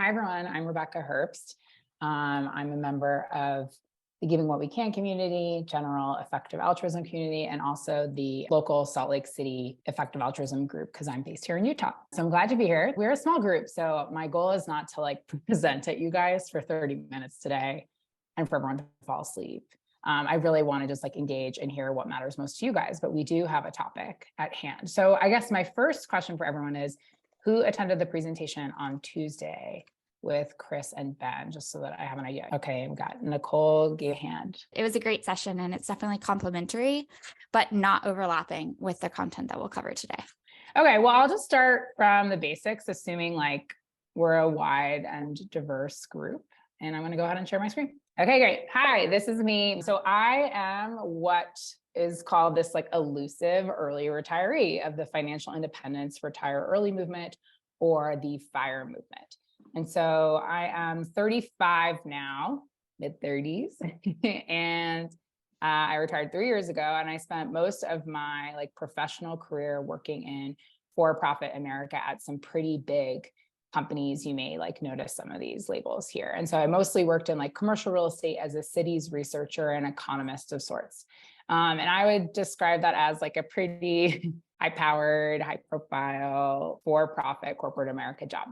Hi, everyone. I'm Rebecca Herbst. I'm a member of the Giving What We Can community, general effective altruism community, and also the local Salt Lake City effective altruism group because I'm based here in Utah. So I'm glad to be here. We're a small group, so my goal is not to present at you guys for 30 minutes today and for everyone to fall asleep. I really want to just engage and hear what matters most to you guys, but we do have a topic at hand. So I guess my first question for everyone is, who attended the presentation on Tuesday with Chris and Ben, just so that I have an idea? Okay, we got Nicole gave a hand. It was a great session and it's definitely complementary, but not overlapping with the content that we'll cover today. Okay, well, I'll just start from the basics, assuming we're a wide and diverse group. And I'm going to go ahead and share my screen. Okay, great. Hi, this is me. So I am what is called this elusive early retiree of the financial independence retire early movement, or the FIRE movement. And so I am 35 now, mid-30s, and I retired 3 years ago, and I spent most of my professional career working in for-profit America at some pretty big companies. You may notice some of these labels here. And so I mostly worked in commercial real estate as a cities researcher and economist of sorts. And I would describe that as a pretty high-powered, high-profile, for-profit corporate America job.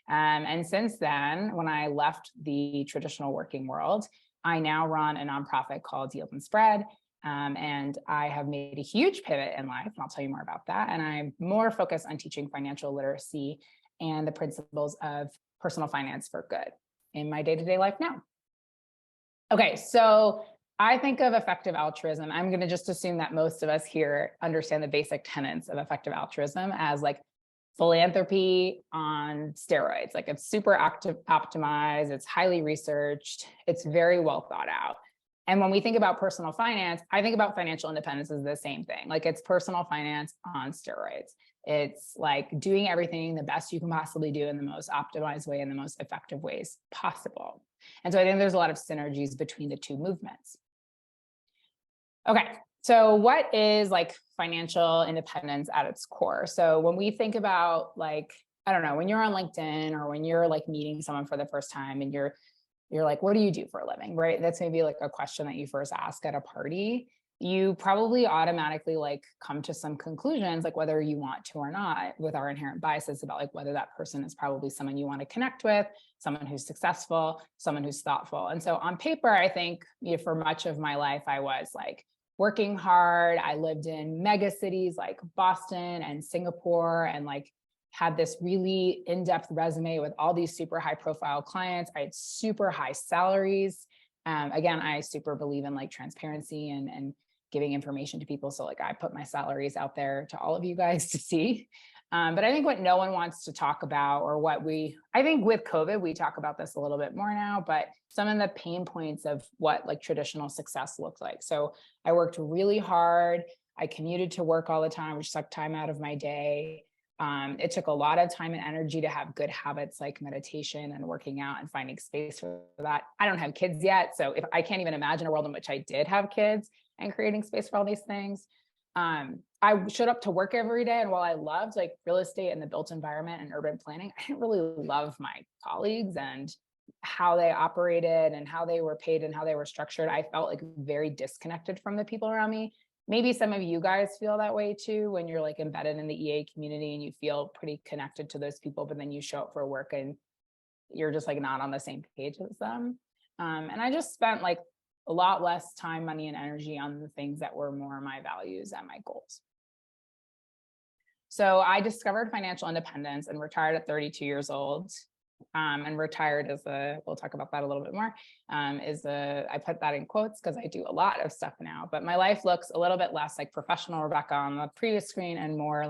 And since then, when I left the traditional working world, I now run a nonprofit called Yield and Spread. And I have made a huge pivot in life, and I'll tell you more about that. And I'm more focused on teaching financial literacy and the principles of personal finance for good in my day-to-day life now. Okay, so I think of effective altruism. I'm going to just assume that most of us here understand the basic tenets of effective altruism as philanthropy on steroids. It's super optimized, it's highly researched, it's very well thought out. And when we think about personal finance, I think about financial independence as the same thing. It's personal finance on steroids. It's doing everything the best you can possibly do in the most optimized way, in the most effective ways possible. And so I think there's a lot of synergies between the two movements. Okay, so what is financial independence at its core? So when we think about I don't know, when you're on LinkedIn or when you're meeting someone for the first time and you're what do you do for a living, right? That's maybe a question that you first ask at a party. You probably automatically come to some conclusions, whether you want to or not, with our inherent biases about whether that person is probably someone you want to connect with, someone who's successful, someone who's thoughtful. And so on paper, I think for much of my life, I was working hard. I lived in mega cities like Boston and Singapore, and had this really in-depth resume with all these super high profile clients. I had super high salaries. Again, I super believe in transparency and giving information to people. So I put my salaries out there to all of you guys to see. But I think what no one wants to talk about, or I think with COVID, we talk about this a little bit more now, but some of the pain points of what traditional success looks like. So I worked really hard. I commuted to work all the time, which sucked time out of my day. It took a lot of time and energy to have good habits like meditation and working out and finding space for that. I don't have kids yet, so I can't even imagine a world in which I did have kids and creating space for all these things. I showed up to work every day, and while I loved real estate and the built environment and urban planning, I didn't really love my colleagues and how they operated and how they were paid and how they were structured. I felt very disconnected from the people around me. Maybe some of you guys feel that way too, when you're embedded in the EA community and you feel pretty connected to those people, but then you show up for work and you're just not on the same page as them. And I just spent a lot less time, money, and energy on the things that were more my values and my goals. So I discovered financial independence and retired at 32 years old. And retired we'll talk about that a little bit more, I put that in quotes because I do a lot of stuff now, but my life looks a little bit less like professional Rebecca on the previous screen and more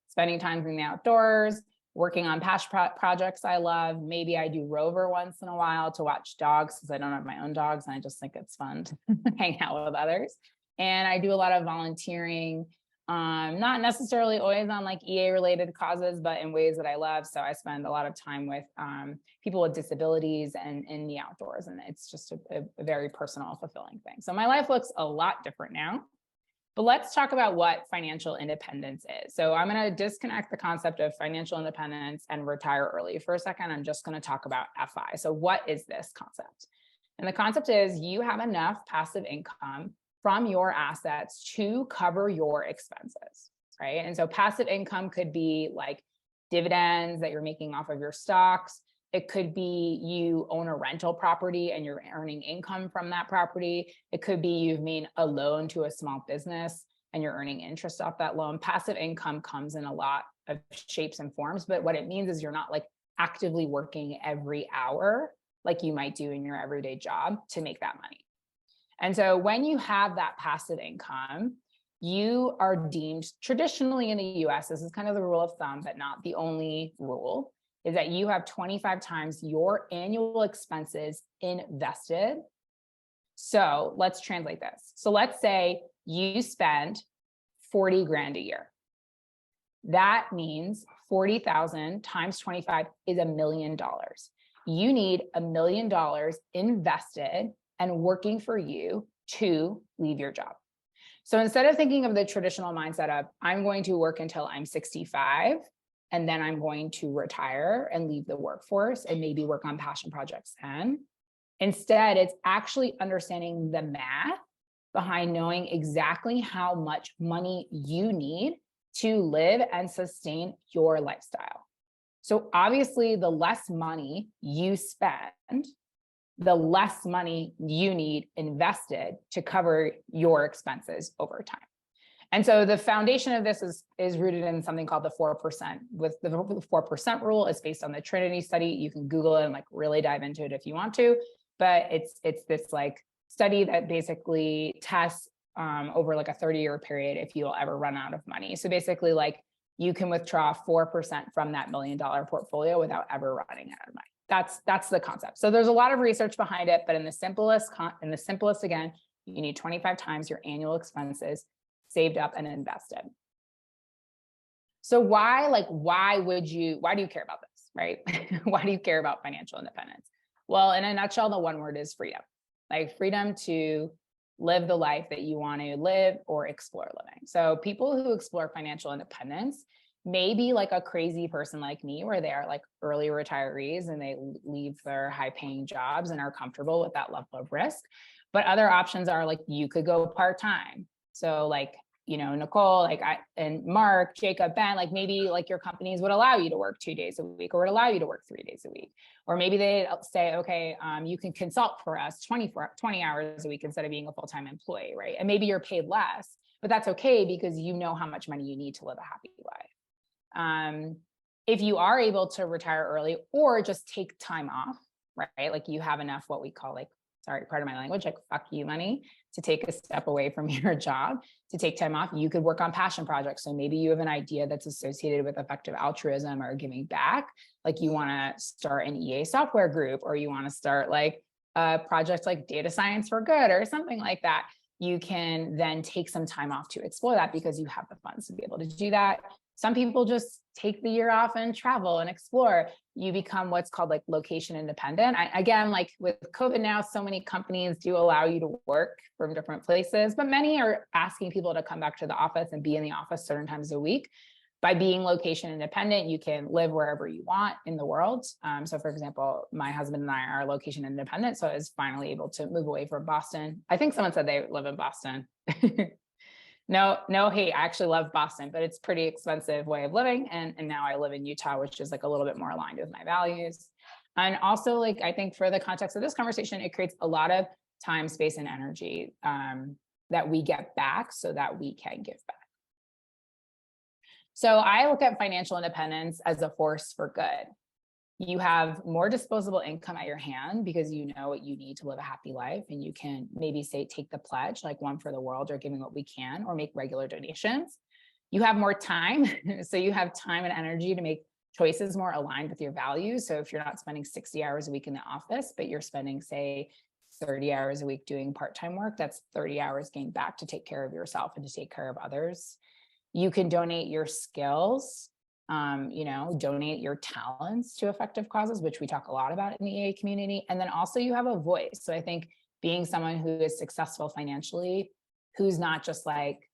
spending time in the outdoors, working on passion projects I love. Maybe I do Rover once in a while to watch dogs because I don't have my own dogs and I just think it's fun to hang out with others. And I do a lot of volunteering, not necessarily always on EA related causes, but in ways that I love. So I spend a lot of time with people with disabilities and in the outdoors. And it's just a very personal, fulfilling thing. So my life looks a lot different now. But let's talk about what financial independence is. So I'm going to disconnect the concept of financial independence and retire early for a second. I'm just going to talk about FI. So what is this concept? And the concept is you have enough passive income from your assets to cover your expenses, right? And so passive income could be like dividends that you're making off of your stocks. It could be you own a rental property and you're earning income from that property. It could be you've made a loan to a small business and you're earning interest off that loan. Passive income comes in a lot of shapes and forms, but what it means is you're not like actively working every hour like you might do in your everyday job to make that money. And so when you have that passive income, you are deemed traditionally in the US, this is kind of the rule of thumb, but not the only rule, is that you have 25 times your annual expenses invested. So let's translate this. So let's say you spend 40 grand a year. That means 40,000 times 25 is $1 million. You need $1 million invested and working for you to leave your job. So instead of thinking of the traditional mindset of I'm going to work until I'm 65 and then I'm going to retire and leave the workforce and maybe work on passion projects then, instead it's actually understanding the math behind knowing exactly how much money you need to live and sustain your lifestyle. So obviously the less money you spend, the less money you need invested to cover your expenses over time. And so the foundation of this is rooted in something called the 4%. With the 4% rule, it's based on the Trinity study. You can Google it and like really dive into it if you want to, but it's this like study that basically tests over like a 30-year period if you'll ever run out of money. So basically like you can withdraw 4% from that $1 million portfolio without ever running out of money. That's the concept. So there's a lot of research behind it, but in the simplest again, you need 25 times your annual expenses saved up and invested. So why do you care about this, right? Why do you care about financial independence? Well, in a nutshell, the one word is freedom. Like freedom to live the life that you want to live or explore living. So people who explore financial independence may be like a crazy person like me, where they are like early retirees and they leave their high paying jobs and are comfortable with that level of risk. But other options are like, you could go part-time. So like, Nicole, like and Mark, Jacob, Ben, like maybe like your companies would allow you to work 2 days a week or would allow you to work 3 days a week. Or maybe they say, okay, you can consult for us 20 hours a week instead of being a full-time employee, right? And maybe you're paid less, but that's okay because you know how much money you need to live a happy life. If you are able to retire early or just take time off, right? Like you have enough, what we call like, sorry, part of my language, like fuck you money, to take a step away from your job, to take time off, you could work on passion projects. So maybe you have an idea that's associated with effective altruism or giving back. Like you want to start an EA software group, or you want to start like a project like data science for good or something like that. You can then take some time off to explore that because you have the funds to be able to do that. Some people just take the year off and travel and explore. You become what's called like location independent. Again, like with COVID now, so many companies do allow you to work from different places, but many are asking people to come back to the office and be in the office certain times a week. By being location independent, you can live wherever you want in the world. So for example, my husband and I are location independent, so I was finally able to move away from Boston. I think someone said they live in Boston. No hate. I actually love Boston, but it's a pretty expensive way of living. And now I live in Utah, which is like a little bit more aligned with my values. And also, like, I think for the context of this conversation, it creates a lot of time, space, and energy that we get back so that we can give back. So I look at financial independence as a force for good. You have more disposable income at your hand because you know what you need to live a happy life, and you can maybe say, take the pledge, like one for the world, or giving what we can, or make regular donations. You have more time. So you have time and energy to make choices more aligned with your values. So if you're not spending 60 hours a week in the office, but you're spending, say, 30 hours a week doing part-time work, that's 30 hours gained back to take care of yourself and to take care of others. You can donate your skills, donate your talents to effective causes, which we talk a lot about in the EA community. And then also you have a voice. So I think being someone who is successful financially, who's not just like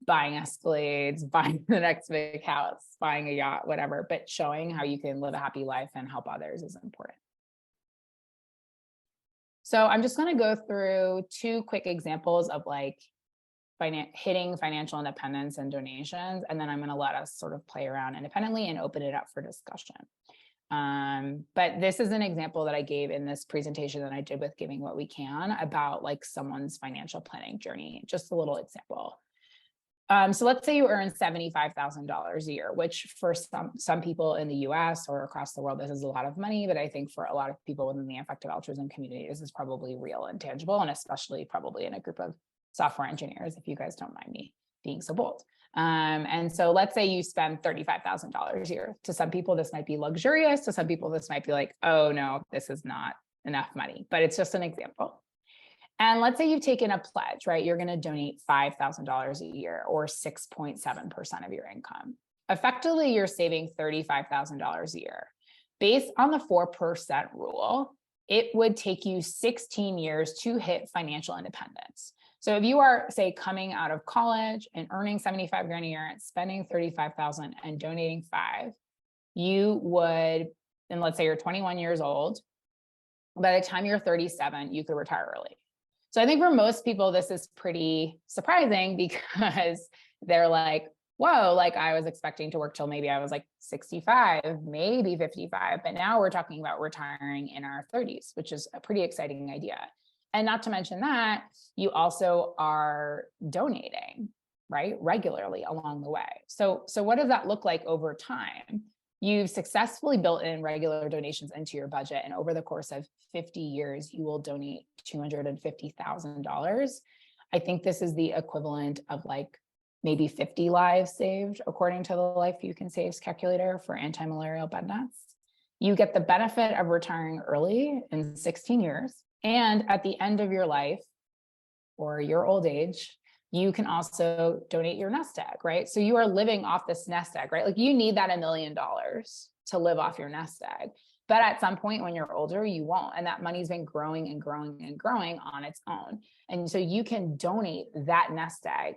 buying Escalades, buying the next big house, buying a yacht, whatever, but showing how you can live a happy life and help others is important. So I'm just going to go through 2 quick examples of like hitting financial independence and donations, and then I'm going to let us sort of play around independently and open it up for discussion. But this is an example that I gave in this presentation that I did with Giving What We Can about like someone's financial planning journey, just a little example. So let's say you earn $75,000 a year, which for some people in the US or across the world, this is a lot of money, but I think for a lot of people within the effective altruism community, this is probably real and tangible, and especially probably in a group of software engineers, if you guys don't mind me being so bold. And so let's say you spend $35,000 a year. To some people, this might be luxurious. To some people, this might be like, oh no, this is not enough money, but it's just an example. And let's say you've taken a pledge, right? You're going to donate $5,000 a year or 6.7% of your income. Effectively, you're saving $35,000 a year. Based on the 4% rule, it would take you 16 years to hit financial independence. So if you are, say, coming out of college and earning 75 grand a year and spending 35,000 and donating 5, you would, and let's say you're 21 years old, by the time you're 37, you could retire early. So I think for most people, this is pretty surprising because they're like, whoa, like I was expecting to work till maybe I was like 65, maybe 55, but now we're talking about retiring in our 30s, which is a pretty exciting idea. And not to mention that you also are donating, right, regularly along the way. So what does that look like over time? You've successfully built in regular donations into your budget, and over the course of 50 years, you will donate $250,000. I think this is the equivalent of like maybe 50 lives saved, according to the Life You Can Save calculator for anti-malarial bed nets. You get the benefit of retiring early in 16 years. And at the end of your life or your old age, you can also donate your nest egg, right? So you are living off this nest egg, right? Like you need that $1 million to live off your nest egg. But at some point when you're older, you won't. And that money's been growing and growing and growing on its own. And so you can donate that nest egg.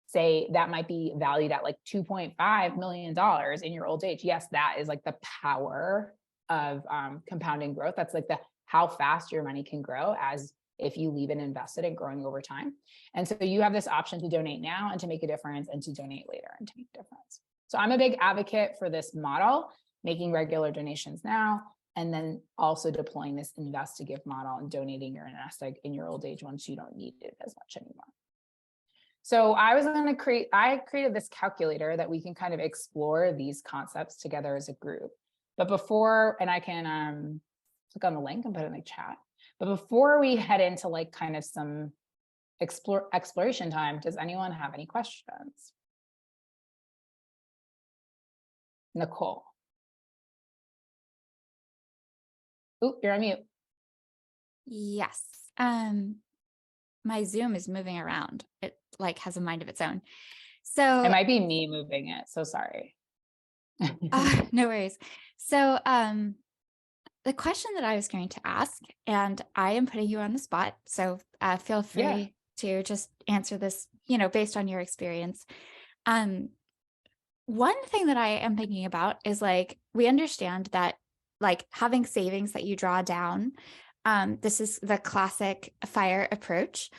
Say that might be valued at like $2.5 million in your old age. Yes, that is like the power of compounding growth. That's like how fast your money can grow as if you leave it invested and growing over time. And so you have this option to donate now and to make a difference, and to donate later and to make a difference. So I'm a big advocate for this model, making regular donations now, and then also deploying this invest to give model and donating your nest egg in your old age once you don't need it as much anymore. So I created this calculator that we can kind of explore these concepts together as a group. But before, and I can click on the link and put it in the chat. But before we head into like kind of some exploration time, does anyone have any questions? Nicole. Oh, you're on mute. Yes. My Zoom is moving around. It like has a mind of its own. So it might be me moving it. So sorry. No worries. So the question that I was going to ask, and I am putting you on the spot, so feel free to just answer this, based on your experience. One thing that I am thinking about is like, we understand that like having savings that you draw down, this is the classic FIRE approach.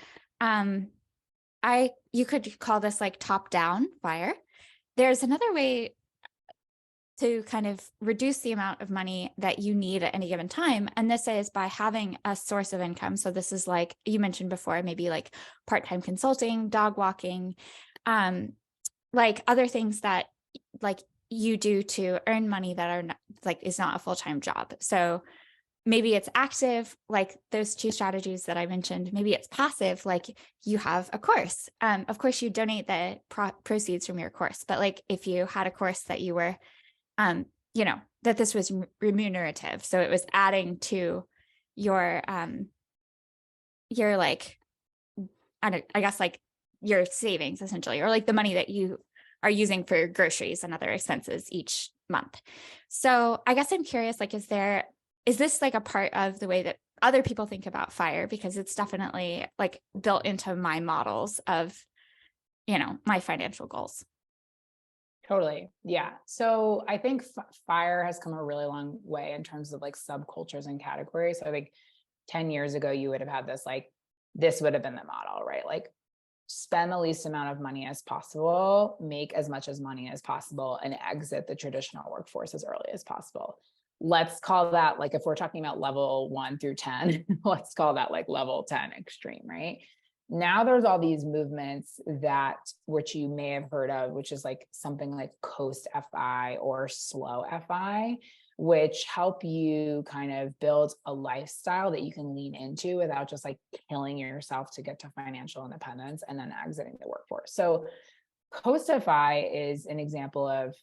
You could call this like top-down FIRE. There's another way to kind of reduce the amount of money that you need at any given time. And this is by having a source of income. So this is like you mentioned before, maybe like part-time consulting, dog walking, like other things that like you do to earn money that are not, like is not a full-time job. So maybe it's active, like those 2 strategies that I mentioned. Maybe it's passive, like you have a course. Of course, you donate the proceeds from your course, but like if you had a course that you were that this was remunerative. So it was adding to your like, I guess like your savings essentially, or like the money that you are using for groceries and other expenses each month. So I guess I'm curious, like, is this like a part of the way that other people think about FIRE? Because it's definitely like built into my models of, my financial goals. Totally. Yeah. So I think FIRE has come a really long way in terms of like subcultures and categories. So I think 10 years ago, you would have had this would have been the model, right? Like spend the least amount of money as possible, make as much as money as possible, and exit the traditional workforce as early as possible. Let's call that, like, if we're talking about level 1 through 10, let's call that like level 10 extreme, right? Now there's all these movements which you may have heard of, which is like something like Coast FI or Slow FI, which help you kind of build a lifestyle that you can lean into without just like killing yourself to get to financial independence and then exiting the workforce. So Coast FI is an example of,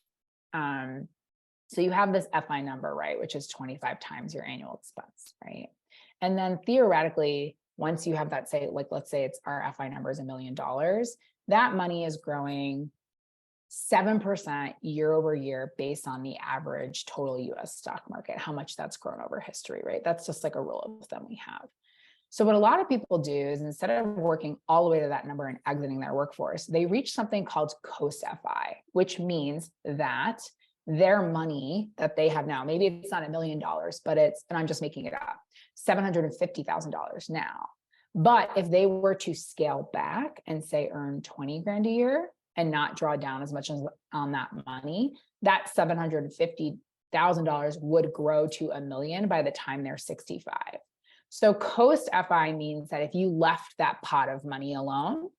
so you have this FI number, right, which is 25 times your annual expense, right? And then theoretically, once you have that, let's say it's our FI number is $1 million, that money is growing 7% year over year based on the average total US stock market, how much that's grown over history, right? That's just like a rule of thumb we have. So what a lot of people do is instead of working all the way to that number and exiting their workforce, they reach something called Coast FI, which means that their money that they have now, maybe it's not $1 million, but and I'm just making it up, $750,000 now. But if they were to scale back and say earn 20 grand a year and not draw down as much as on that money, that $750,000 would grow to $1 million by the time they're 65. So Coast FI means that if you left that pot of money alone,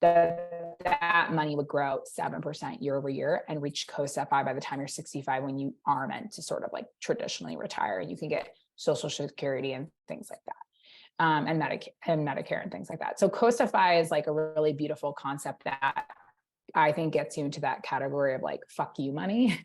that money would grow 7% year over year and reach Coast FI by the time you're 65, when you are meant to sort of like traditionally retire, and you can get Social Security and things like that. And Medicare and things like that. So Coast FI is like a really beautiful concept that I think gets you into that category of like, fuck you money.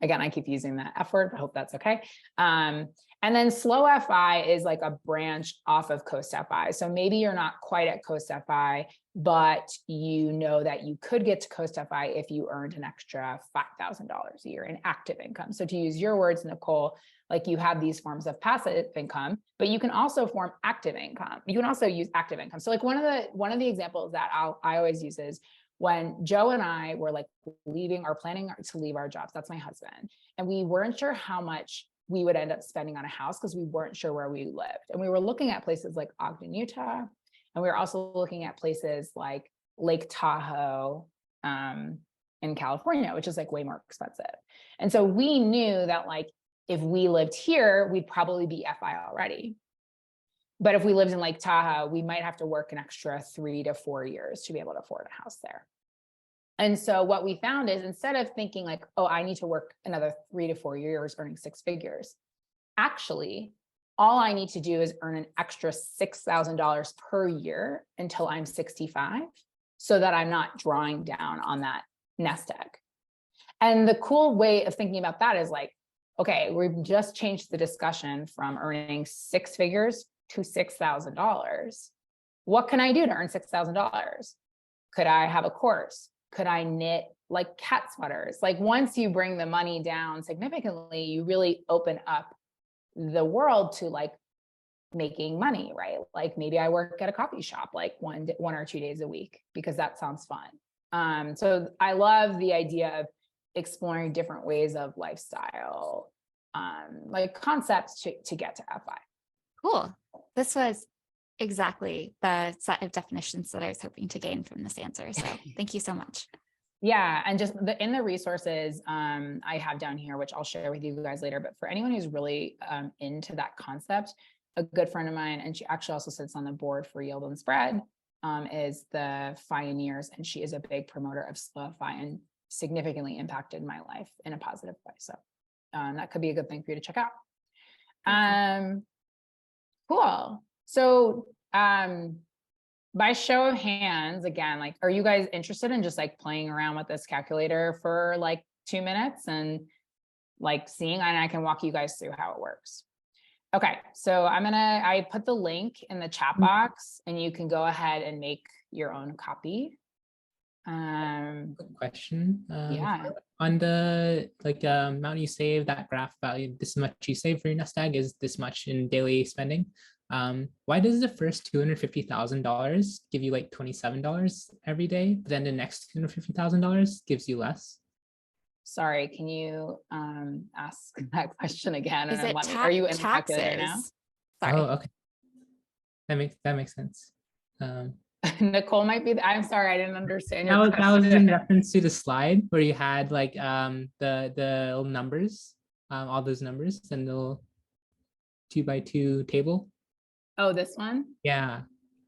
Again, I keep using that F word, but I hope that's okay. And then Slow FI is like a branch off of Coast FI. So maybe you're not quite at Coast FI, but you know that you could get to Coast FI if you earned an extra $5,000 a year in active income. So to use your words, Nicole, like you have these forms of passive income, but you can also form active income. You can also use active income. So like one of the examples that I always use is when Joe and I were like planning to leave our jobs. That's my husband. And we weren't sure how much we would end up spending on a house because we weren't sure where we lived. And we were looking at places like Ogden, Utah. And we were also looking at places like Lake Tahoe in California, which is like way more expensive. And so we knew that like, if we lived here, we'd probably be FI already. But if we lived in Lake Tahoe, we might have to work an extra 3 to 4 years to be able to afford a house there. And so what we found is instead of thinking like, oh, I need to work another 3 to 4 years earning 6 figures, actually, all I need to do is earn an extra $6,000 per year until I'm 65 so that I'm not drawing down on that nest egg. And the cool way of thinking about that is like, okay, we've just changed the discussion from earning 6 figures to $6,000. What can I do to earn $6,000? Could I have a course? Could I knit like cat sweaters? Like once you bring the money down significantly, you really open up the world to like making money, right? Like maybe I work at a coffee shop like one or 2 days a week because that sounds fun. So I love the idea of exploring different ways of lifestyle, like concepts to get to FI. Cool. This was exactly the set of definitions that I was hoping to gain from this answer. So thank you so much. Yeah. And just in the resources I have down here, which I'll share with you guys later, but for anyone who's really into that concept, a good friend of mine, and she actually also sits on the board for Yield and Spread, is the Pioneers. And she is a big promoter of Slow FI and significantly impacted my life in a positive way. So that could be a good thing for you to check out. Cool. So by show of hands, again, like, are you guys interested in just like playing around with this calculator for like 2 minutes and like seeing, and I can walk you guys through how it works. Okay. So I put the link in the chat box and you can go ahead and make your own copy. Quick question. Yeah. On the amount you save, that graph value, this much you save for your nest egg is this much in daily spending. Why does the first $250,000 give you like $27 every day, but then the next $250,000 gives you less? Sorry, can you ask that question again? Is And it are you in the calculator now? taxes? Sorry. Oh, okay. That makes sense. Nicole might be, I'm sorry, I didn't understand That your was in question. reference to the slide where you had like the little numbers, all those numbers and the little 2x2 table. Oh, this one? Yeah.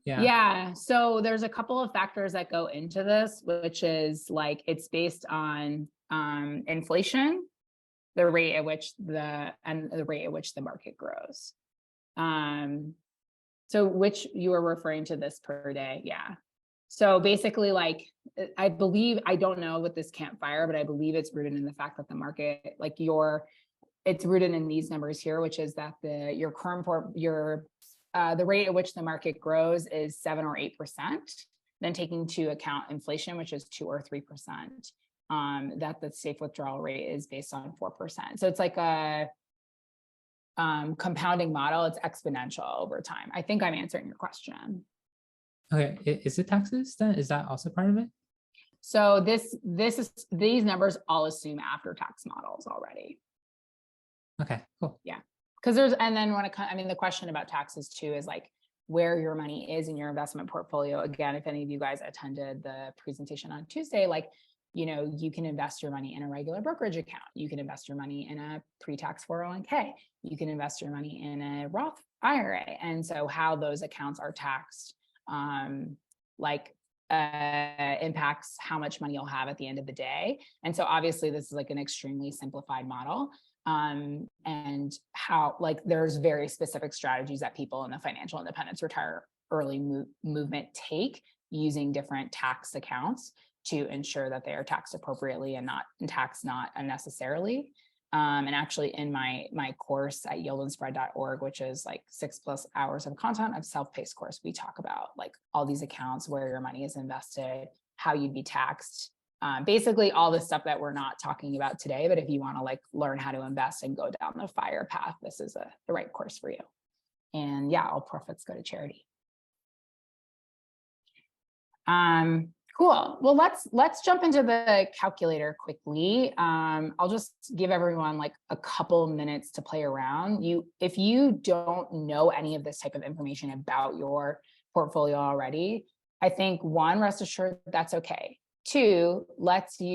Yeah. Yeah. So there's a couple of factors that go into this, which is like it's based on inflation, the rate at which the market grows. So which you are referring to this per day. Yeah. So basically, like, I believe, I don't know with this campfire, but I believe it's rooted in the fact that the market, like it's rooted in these numbers here, which is that the rate at which the market grows is 7 or 8%, then taking into account inflation, which is 2 or 3%, that the safe withdrawal rate is based on 4%. So it's like a compounding model. It's exponential over time. I think I'm answering your question. Okay, is it taxes then? Is that also part of it? So these numbers all assume after tax models already. Okay, cool. Yeah, because and then the question about taxes too is like where your money is in your investment portfolio. Again, if any of you guys attended the presentation on Tuesday, like, you can invest your money in a regular brokerage account. You can invest your money in a pre-tax 401k. You can invest your money in a Roth IRA. And so how those accounts are taxed impacts how much money you'll have at the end of the day. And so obviously this is like an extremely simplified model. And how there's very specific strategies that people in the financial independence retire early movement take using different tax accounts to ensure that they are taxed appropriately and not unnecessarily. And actually in my course at yieldandspread.org, which is like 6+ hours of content of self-paced course, we talk about like all these accounts, where your money is invested, how you'd be taxed, basically all the stuff that we're not talking about today. But if you want to like learn how to invest and go down the FIRE path, this is the right course for you. And yeah, all profits go to charity. Cool. Well, let's jump into the calculator quickly. I'll just give everyone like a couple minutes to play around. If you don't know any of this type of information about your portfolio already, I think one, rest assured that's okay. Two, let's sort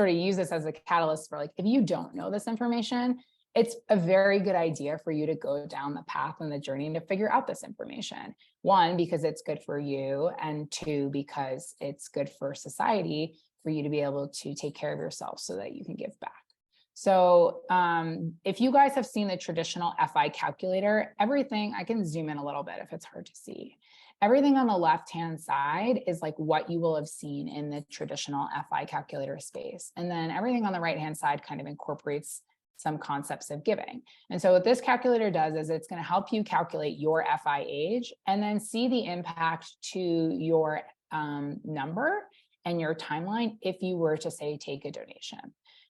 of use this as a catalyst for like, if you don't know this information, it's a very good idea for you to go down the path and the journey to figure out this information. One, because it's good for you, and two, because it's good for society for you to be able to take care of yourself so that you can give back. So if you guys have seen the traditional FI calculator, everything, I can zoom in a little bit if it's hard to see. Everything on the left-hand side is like what you will have seen in the traditional FI calculator space. And then everything on the right-hand side kind of incorporates some concepts of giving. And so what this calculator does is it's going to help you calculate your FI age and then see the impact to your number and your timeline if you were to say take a donation.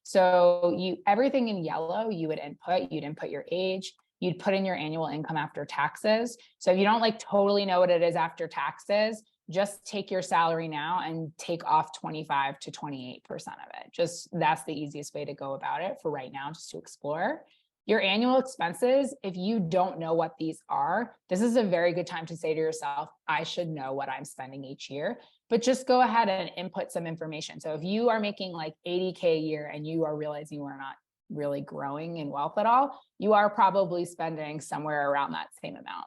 So everything in yellow you'd input your age, you'd put in your annual income after taxes. So if you don't like totally know what it is after taxes, just take your salary now and take off 25 to 28% of it. That's the easiest way to go about it for right now, just to explore. Your annual expenses, if you don't know what these are, this is a very good time to say to yourself, I should know what I'm spending each year, but just go ahead and input some information. So if you are making like 80K a year and you are realizing you are not really growing in wealth at all, you are probably spending somewhere around that same amount.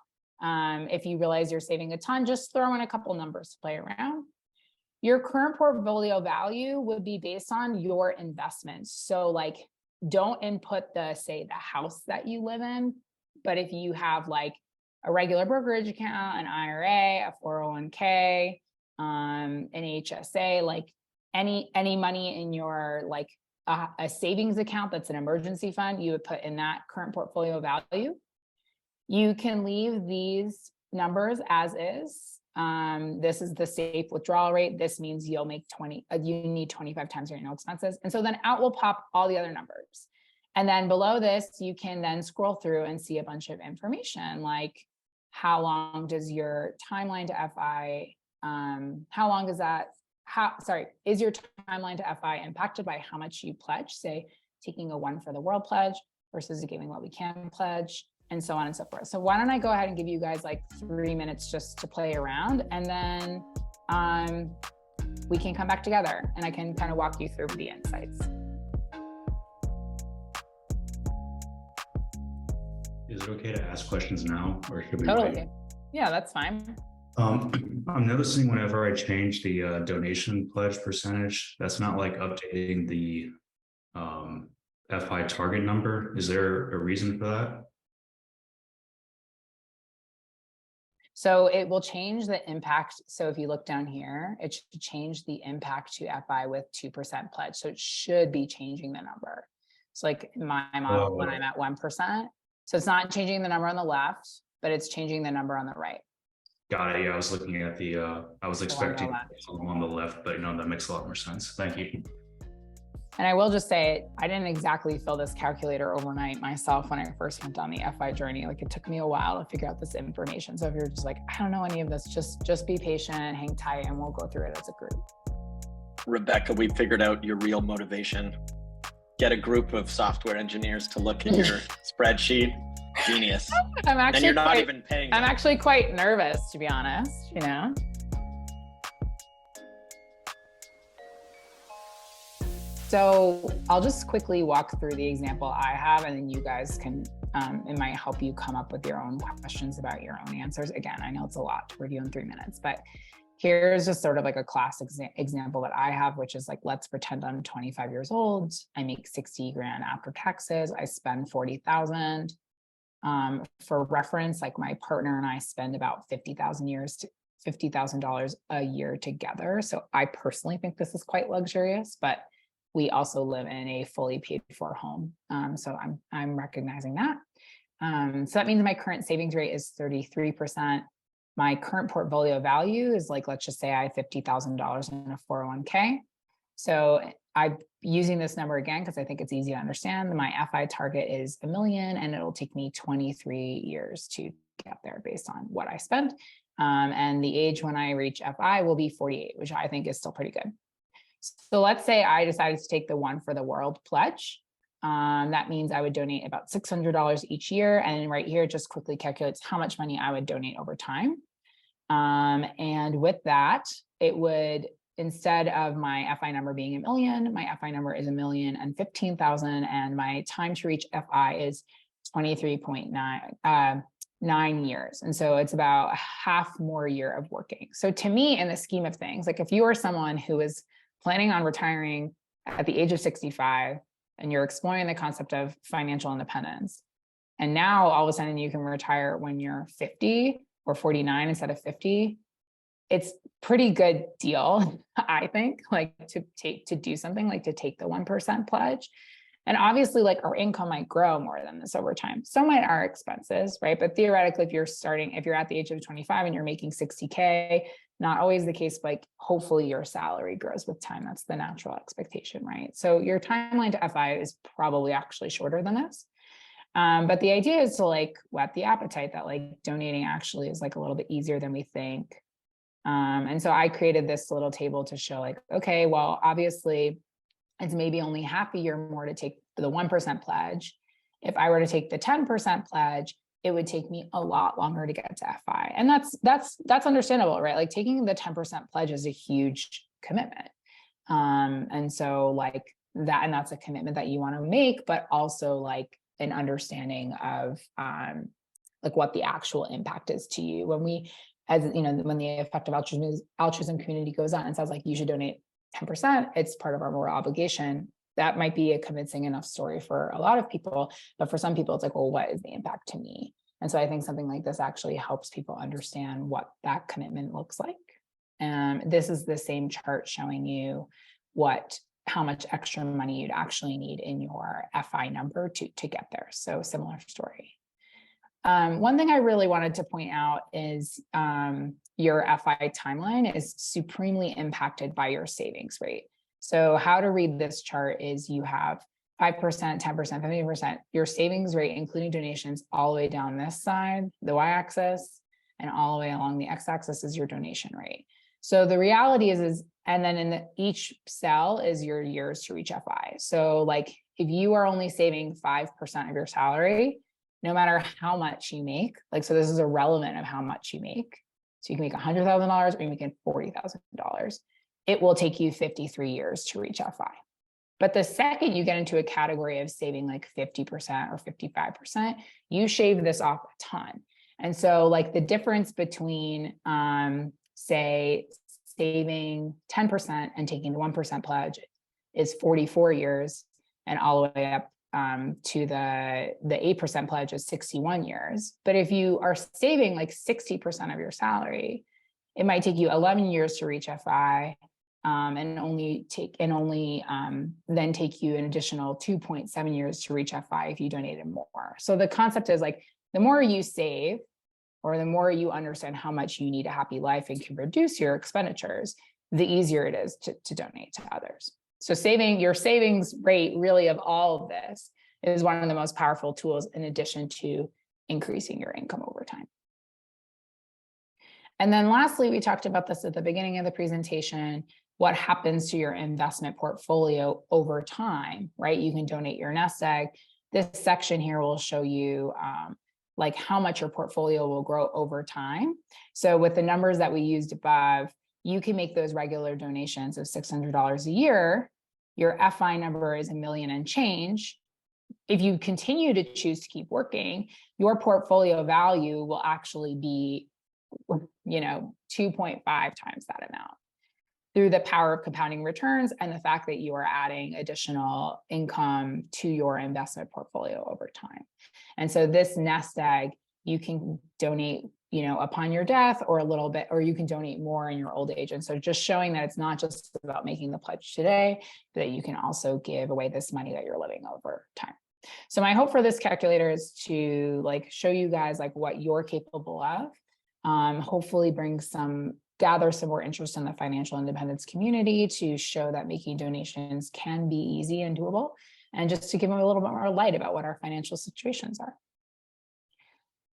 If you realize you're saving a ton, just throw in a couple numbers to play around. Your current portfolio value would be based on your investments. So like, don't input say the house that you live in, but if you have like a regular brokerage account, an IRA, a 401k, an HSA, like any money in your like a savings account that's an emergency fund, you would put in that current portfolio value. You can leave these numbers as is. This is the safe withdrawal rate. This means you'll make you need 25 times your annual expenses. And so then out will pop all the other numbers. And then below this, you can then scroll through and see a bunch of information like how long does your timeline to FI, how long is that, is your timeline to FI impacted by how much you pledge, say taking a one for the world pledge versus giving what we can pledge, and so on and so forth. So why don't I go ahead and give you guys like 3 minutes just to play around, and then we can come back together and I can kind of walk you through the insights. Is it okay to ask questions now, or should we Totally. wait? Yeah, that's fine. I'm noticing whenever I change the donation pledge percentage, that's not like updating the FI target number. Is there a reason for that? So it will change the impact. So if you look down here, it should change the impact to FI with 2% pledge. So it should be changing the number. So like in my model, when I'm at 1%, so it's not changing the number on the left, but it's changing the number on the right. Got it. Yeah, I was looking at the, I was expecting on the left, but that makes a lot more sense. Thank you. And I will just say, I didn't exactly fill this calculator overnight myself when I first went on the FI journey. Like it took me a while to figure out this information. So if you're just like, I don't know any of this, just be patient, hang tight, and we'll go through it as a group. Rebecca, we figured out your real motivation. Get a group of software engineers to look at your spreadsheet. Genius. I'm actually and you're not even paying them. I'm actually quite nervous, to be honest, you know? So I'll just quickly walk through the example I have, and then you guys can, it might help you come up with your own questions about your own answers. Again, I know it's a lot to review in 3 minutes, but here's just sort of like a classic example that I have, which is like, let's pretend I'm 25 years old. I make 60 grand after taxes. I spend 40,000. For reference, like my partner and I spend about $50,000 a year together. So I personally think this is quite luxurious, but we also live in a fully paid for home. So I'm recognizing that. So that means my current savings rate is 33%. My current portfolio value is like, let's just say I have $50,000 in a 401k. So I'm using this number again, because I think it's easy to understand. My FI target is $1 million, and it'll take me 23 years to get there based on what I spend. And the age when I reach FI will be 48, which I think is still pretty good. So let's say I decided to take the one for the world pledge. That means I would donate about $600 each year. And right here, it just quickly calculates how much money I would donate over time. And with that, it would, instead of my FI number being $1 million, my FI number is $1,015,000, and my time to reach FI is 23.9 years. And so it's about a half more year of working. So to me, in the scheme of things, like if you are someone who is planning on retiring at the age of 65 and you're exploring the concept of financial independence, and now all of a sudden you can retire when you're 50 or 49 instead of 50, it's pretty good deal, I think, like to do something like to take the 1% pledge. And obviously, like our income might grow more than this over time. So might our expenses, right? But theoretically, if you're at the age of 25 and you're making 60K, not always the case, but like hopefully your salary grows with time. That's the natural expectation, right? So your timeline to FI is probably actually shorter than this. But the idea is to like whet the appetite that like donating actually is like a little bit easier than we think. And so I created this little table to show like, okay, well, obviously it's maybe only half a year more to take the 1% pledge. If I were to take the 10% pledge, it would take me a lot longer to get to FI. And that's understandable, right? Like taking the 10% pledge is a huge commitment. And so like that, and that's a commitment that you want to make, but also like an understanding of like what the actual impact is to you. When we, as you know, when the effective altruism community goes on and says like, you should donate 10%, it's part of our moral obligation. That might be a convincing enough story for a lot of people, but for some people it's like, well, what is the impact to me? And so I think something like this actually helps people understand what that commitment looks like. This is the same chart showing you how much extra money you'd actually need in your FI number to get there. So similar story. One thing I really wanted to point out is your FI timeline is supremely impacted by your savings rate. So how to read this chart is you have 5%, 10%, 15%, your savings rate, including donations, all the way down this side, the y-axis, and all the way along the x-axis is your donation rate. So the reality is and then in each cell is your years to reach FI. So like if you are only saving 5% of your salary, no matter how much you make, like, so this is irrelevant of how much you make. So you can make $100,000 or you make $40,000. It will take you 53 years to reach FI. But the second you get into a category of saving like 50% or 55%, you shave this off a ton. And so like the difference between, say, saving 10% and taking the 1% pledge is 44 years, and all the way up to the 8% pledge is 61 years. But if you are saving like 60% of your salary, it might take you 11 years to reach FI, and then take you an additional 2.7 years to reach FI if you donated more. So the concept is like, the more you save, or the more you understand how much you need a happy life and can reduce your expenditures, the easier it is to donate to others. So your savings rate really of all of this is one of the most powerful tools in addition to increasing your income over time. And then lastly, we talked about this at the beginning of the presentation, what happens to your investment portfolio over time, right? You can donate your nest egg. This section here will show you like how much your portfolio will grow over time. So with the numbers that we used above, you can make those regular donations of $600 a year. Your FI number is $1 million and change. If you continue to choose to keep working, your portfolio value will actually be, 2.5 times that amount through the power of compounding returns and the fact that you are adding additional income to your investment portfolio over time. And so this nest egg, you can donate, upon your death or a little bit, or you can donate more in your old age. And so just showing that it's not just about making the pledge today, but that you can also give away this money that you're living over time. So my hope for this calculator is to show you guys what you're capable of, hopefully gather some more interest in the financial independence community to show that making donations can be easy and doable, and just to give them a little bit more light about what our financial situations are.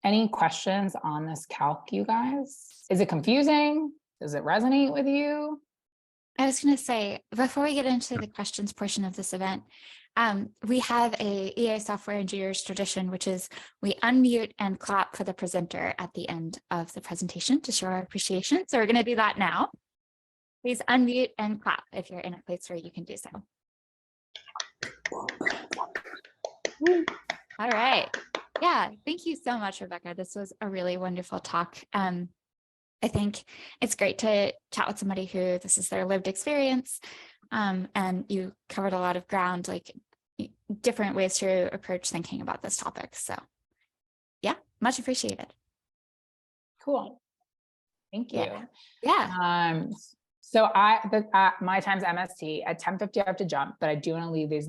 Any questions on this calc, you guys? Is it confusing? Does it resonate with you? I was going to say, before we get into the questions portion of this event, we have a EA software engineers tradition, which is we unmute and clap for the presenter at the end of the presentation to show our appreciation. So we're going to do that now. Please unmute and clap if you're in a place where you can do so. All right. Yeah, thank you so much, Rebecca. This was a really wonderful talk. I think it's great to chat with somebody who this is their lived experience. And you covered a lot of ground, different ways to approach thinking about this topic. So yeah, much appreciated. Cool. Thank you. Yeah. So my time's MST. At 10:50 I have to jump, but I do want to leave these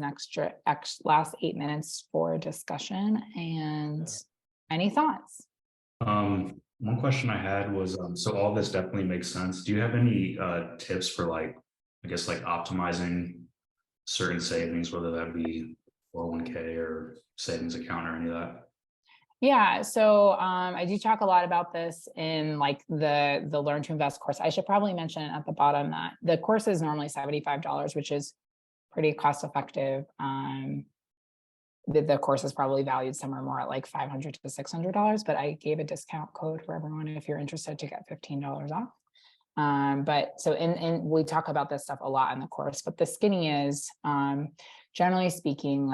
last 8 minutes for discussion. And any thoughts? One question I had was, so all this definitely makes sense. Do you have any tips for optimizing certain savings, whether that be 401k or savings account or any of that? Yeah, so I do talk a lot about this in the Learn to Invest course. I should probably mention at the bottom that the course is normally $75, which is pretty cost effective. The course is probably valued somewhere more at $500 to $600, but I gave a discount code for everyone if you're interested to get $15 off. But so we talk about this stuff a lot in the course, but the skinny is, generally speaking,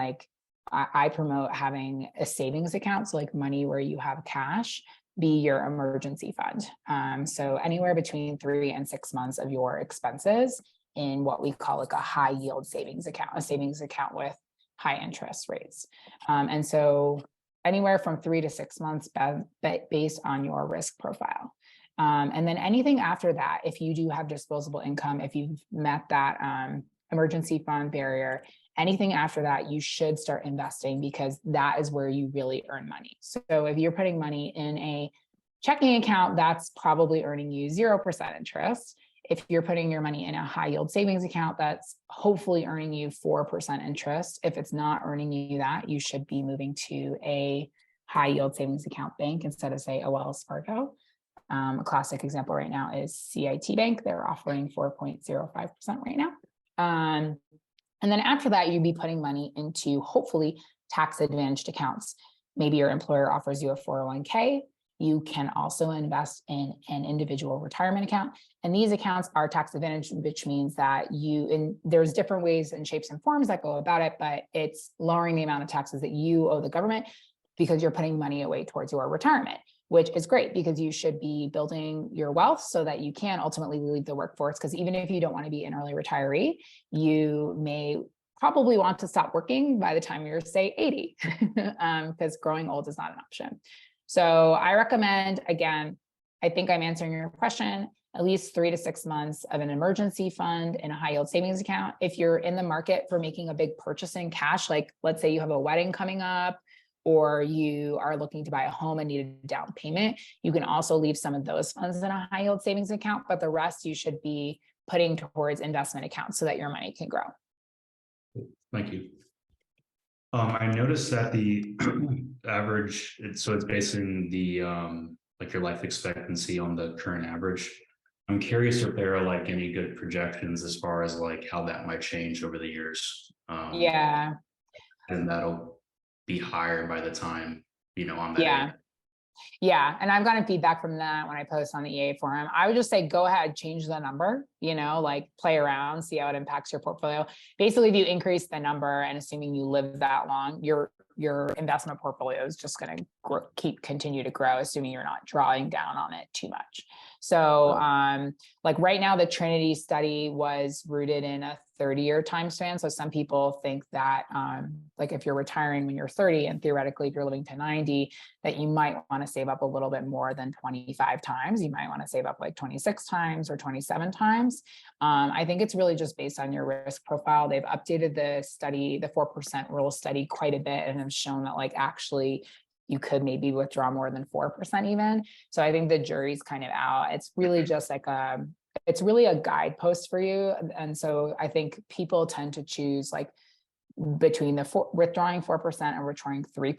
I promote having a savings account, so money where you have cash be your emergency fund. So anywhere between 3 and 6 months of your expenses in what we call a high yield savings account, a savings account with high interest rates. And so anywhere from 3 to 6 months based on your risk profile. And then anything after that, if you do have disposable income, if you've met that emergency fund barrier, anything after that, you should start investing, because that is where you really earn money. So if you're putting money in a checking account, that's probably earning you 0% interest. if you're putting your money in a high yield savings account, that's hopefully earning you 4% interest. If it's not earning you that, you should be moving to a high yield savings account bank instead of, say, a Wells Fargo. A classic example right now is CIT Bank. They're offering 4.05% right now. And then after that, you'd be putting money into hopefully tax advantaged accounts. Maybe your employer offers you a 401k. You can also invest in an individual retirement account. And these accounts are tax advantaged, which means that there's different ways and shapes and forms that go about it, but it's lowering the amount of taxes that you owe the government because you're putting money away towards your retirement, which is great because you should be building your wealth so that you can ultimately leave the workforce. Because even if you don't want to be an early retiree, you may probably want to stop working by the time you're, say, 80, because growing old is not an option. So I recommend, again, I think I'm answering your question, at least 3 to 6 months of an emergency fund in a high yield savings account. If you're in the market for making a big purchase in cash, like let's say you have a wedding coming up, or you are looking to buy a home and need a down payment, you can also leave some of those funds in a high yield savings account, but the rest you should be putting towards investment accounts so that your money can grow. Thank you. I noticed that the average, so it's basing the like your life expectancy on the current average. I'm curious if there are like any good projections as far as like how that might change over the years. Yeah. And that'll be higher by the time, on that age. Yeah. And I've gotten feedback from that when I post on the EA forum. I would just say, go ahead, change the number, like play around, see how it impacts your portfolio. Basically, if you increase the number and assuming you live that long, your investment portfolio is just going to continue to grow, assuming you're not drawing down on it too much. So like right now, the Trinity study was rooted in a 30-year time span. So some people think that like if you're retiring when you're 30 and theoretically if you're living to 90, that you might want to save up a little bit more than 25 times. You might want to save up like 26 times or 27 times. I think it's really just based on your risk profile. They've updated the study, the 4% rule study, quite a bit, and have shown that like actually you could maybe withdraw more than 4% even. So I think the jury's kind of out. It's really just like it's really a guidepost for you. And so I think people tend to choose like between the withdrawing 4% and withdrawing 3.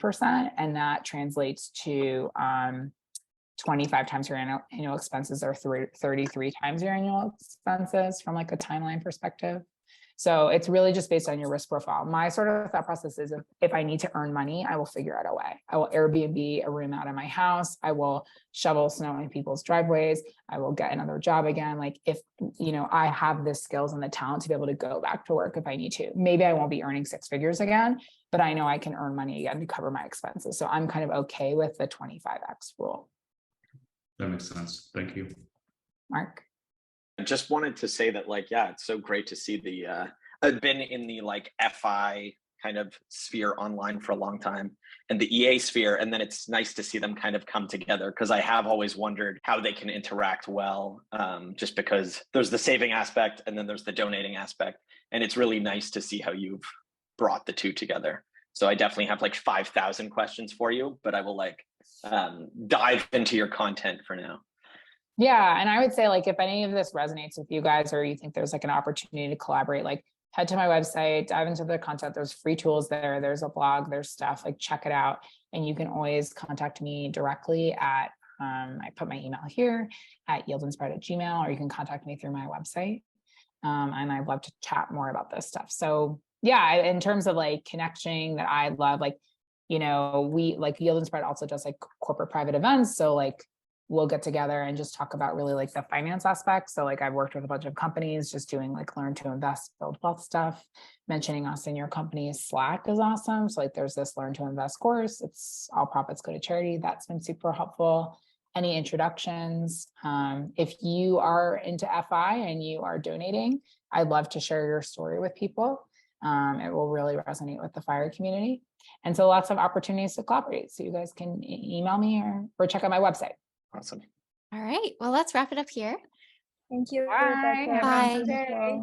And that translates to 25 times your annual expenses or 33 times your annual expenses from like a timeline perspective. So it's really just based on your risk profile. My sort of thought process is if I need to earn money, I will figure out a way. I will Airbnb a room out of my house. I will shovel snow in people's driveways. I will get another job again. Like if, I have the skills and the talent to be able to go back to work if I need to. Maybe I won't be earning 6 figures again, but I know I can earn money again to cover my expenses. So I'm kind of okay with the 25X rule. That makes sense. Thank you. Mark? I just wanted to say that, like, yeah, it's so great to see I've been in the like FI kind of sphere online for a long time and the EA sphere. And then it's nice to see them kind of come together because I have always wondered how they can interact well, just because there's the saving aspect and then there's the donating aspect. And it's really nice to see how you've brought the two together. So I definitely have like 5,000 questions for you, but I will like dive into your content for now. Yeah. And I would say like, if any of this resonates with you guys, or you think there's like an opportunity to collaborate, like head to my website, dive into the content. There's free tools there. There's a blog, there's stuff, like check it out. And you can always contact me directly at, I put my email here at yieldandspread@gmail.com, or you can contact me through my website. And I'd love to chat more about this stuff. So yeah, in terms of like connection that I love, like, we like Yield and Spread also does like corporate private events. So like, we'll get together and just talk about really like the finance aspects. So like I've worked with a bunch of companies just doing like learn to invest, build wealth stuff. Mentioning us in your company's Slack is awesome. So like there's this learn to invest course. It's all profits go to charity. That's been super helpful. Any introductions? If you are into FI and you are donating, I'd love to share your story with people. It will really resonate with the FIRE community. And so lots of opportunities to collaborate. So you guys can email me or check out my website. Awesome. All right. Well, let's wrap it up here. Thank you, Bye. Rebecca. Have a Bye. nice day.